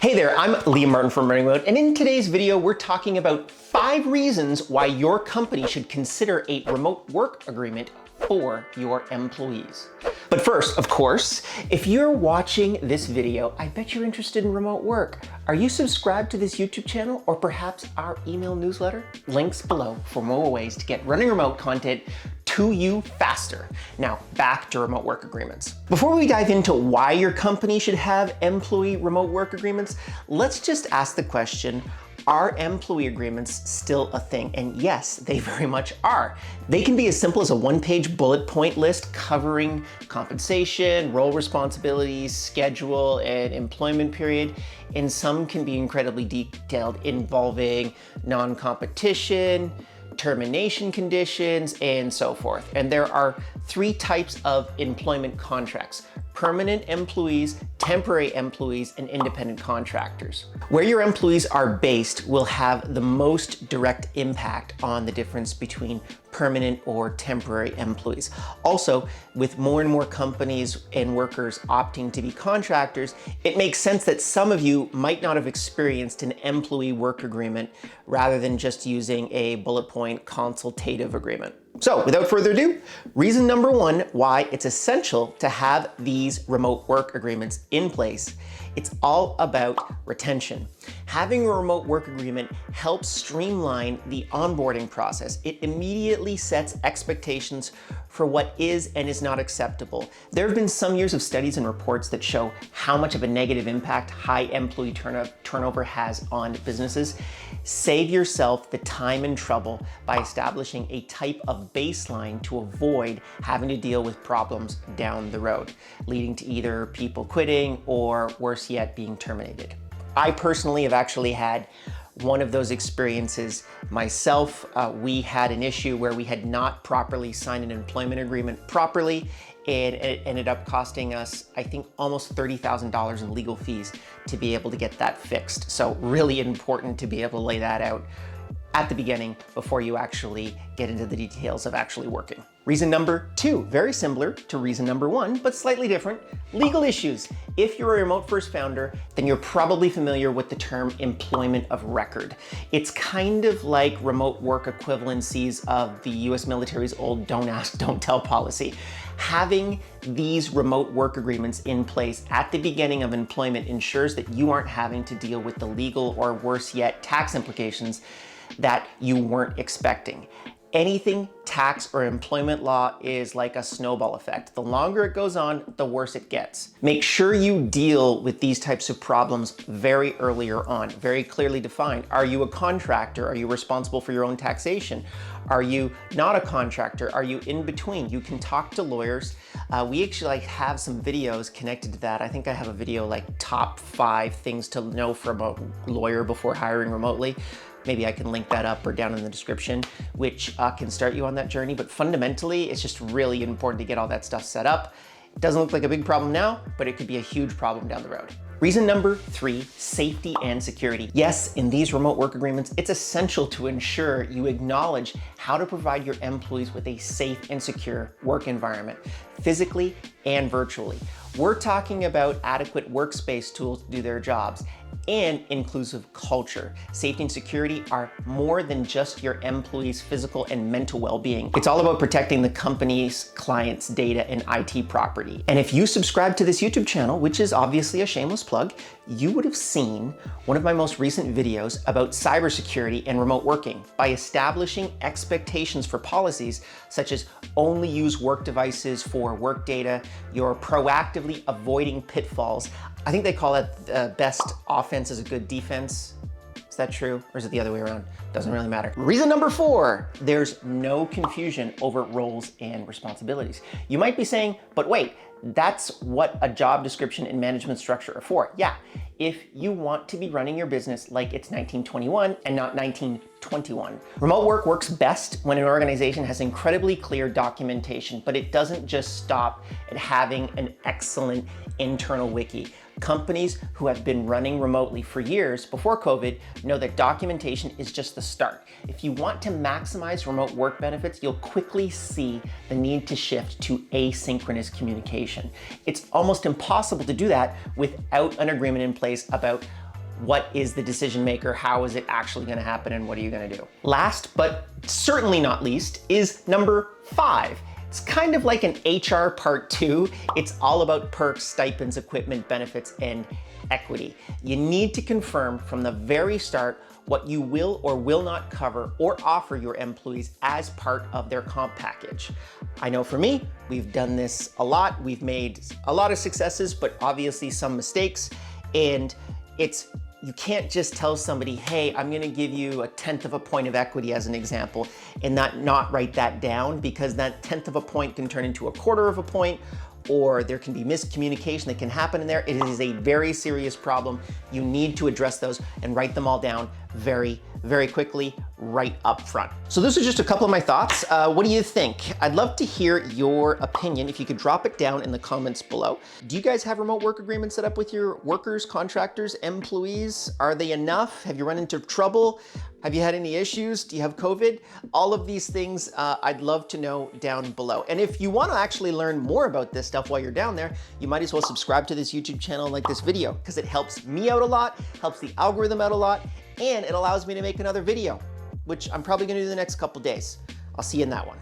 Hey there, I'm Liam Martin from Running Remote, and in today's video, we're talking about 5 reasons why your company should consider a remote work agreement for your employees. But first, of course, if you're watching this video, I bet you're interested in remote work. Are you subscribed to this YouTube channel or perhaps our email newsletter? Links below for more ways to get Running Remote content to you faster. Now, back to remote work agreements. Before we dive into why your company should have employee remote work agreements, let's just ask the question, are employee agreements still a thing? And yes, they very much are. They can be as simple as a one-page bullet point list covering compensation, role responsibilities, schedule, and employment period. And some can be incredibly detailed, involving non-competition, termination conditions, and so forth. And there are 3 types of employment contracts: permanent employees, temporary employees, and independent contractors. Where your employees are based will have the most direct impact on the difference between permanent or temporary employees. Also, with more and more companies and workers opting to be contractors, it makes sense that some of you might not have experienced an employee work agreement rather than just using a bullet point consultative agreement. So without further ado, reason number 1 why it's essential to have these remote work agreements in place. It's all about retention. Having a remote work agreement helps streamline the onboarding process. It immediately sets expectations for what is and is not acceptable. There have been some years of studies and reports that show how much of a negative impact high employee turnover has on businesses. Save yourself the time and trouble by establishing a type of baseline to avoid having to deal with problems down the road, leading to either people quitting or, worse yet, being terminated. I personally have actually had one of those experiences myself. We had an issue where we had not properly signed an employment agreement properly, and it ended up costing us, I think, almost $30,000 in legal fees to be able to get that fixed. So really important to be able to lay that out at the beginning before you actually get into the details of actually working. Reason number 2, very similar to reason number 1, but slightly different: legal issues. If you're a remote first founder, then you're probably familiar with the term employment of record. It's kind of like remote work equivalencies of the US military's old don't ask, don't tell policy. Having these remote work agreements in place at the beginning of employment ensures that you aren't having to deal with the legal or, worse yet, tax implications that you weren't expecting. Anything tax or employment law is like a snowball effect. The longer it goes on, the worse it gets. Make sure you deal with these types of problems very earlier on, very clearly defined. Are you a contractor? Are you responsible for your own taxation? Are you not a contractor? Are you in between? You can talk to lawyers. We actually have some videos connected to that. I think I have a video like top 5 things to know from a lawyer before hiring remotely. Maybe I can link that up or down in the description, which can start you on that journey. But fundamentally, it's just really important to get all that stuff set up. It doesn't look like a big problem now, but it could be a huge problem down the road. Reason number 3, safety and security. Yes, in these remote work agreements, it's essential to ensure you acknowledge how to provide your employees with a safe and secure work environment, physically and virtually. We're talking about adequate workspace tools to do their jobs and inclusive culture. Safety and security are more than just your employees' physical and mental well-being. It's all about protecting the company's clients' data and IT property. And if you subscribe to this YouTube channel, which is obviously a shameless plug, you would have seen one of my most recent videos about cybersecurity and remote working. By establishing expectations for policies such as only use work devices for work data, you're proactively avoiding pitfalls. I think they call it best offense is a good defense. Is that true? Or is it the other way around? Doesn't really matter. Reason number 4, there's no confusion over roles and responsibilities. You might be saying, but wait, that's what a job description and management structure are for. Yeah, if you want to be running your business like it's 1921 and not 1921. Remote work works best when an organization has incredibly clear documentation, but it doesn't just stop at having an excellent internal wiki. Companies who have been running remotely for years before COVID know that documentation is just the start. If you want to maximize remote work benefits, you'll quickly see the need to shift to asynchronous communication. It's almost impossible to do that without an agreement in place about what is the decision maker, how is it actually gonna happen, and what are you gonna do? Last, but certainly not least, is number 5. It's kind of like an HR part 2. It's all about perks, stipends, equipment, benefits, and equity. You need to confirm from the very start what you will or will not cover or offer your employees as part of their comp package. I know for me, we've done this a lot. We've made a lot of successes, but obviously some mistakes. And you can't just tell somebody, hey, I'm gonna give you 1/10 of a point of equity as an example, and not write that down, because that 1/10 of a point can turn into 1/4 of a point, or there can be miscommunication that can happen in there. It is a very serious problem. You need to address those and write them all down very, very quickly, right up front. So those are just a couple of my thoughts. What do you think? I'd love to hear your opinion. If you could drop it down in the comments below. Do you guys have remote work agreements set up with your workers, contractors, employees? Are they enough? Have you run into trouble? Have you had any issues? Do you have COVID? All of these things I'd love to know down below. And if you want to actually learn more about this stuff while you're down there, you might as well subscribe to this YouTube channel and like this video, because it helps me out a lot, helps the algorithm out a lot, and it allows me to make another video, which I'm probably going to do the next couple days. I'll see you in that one.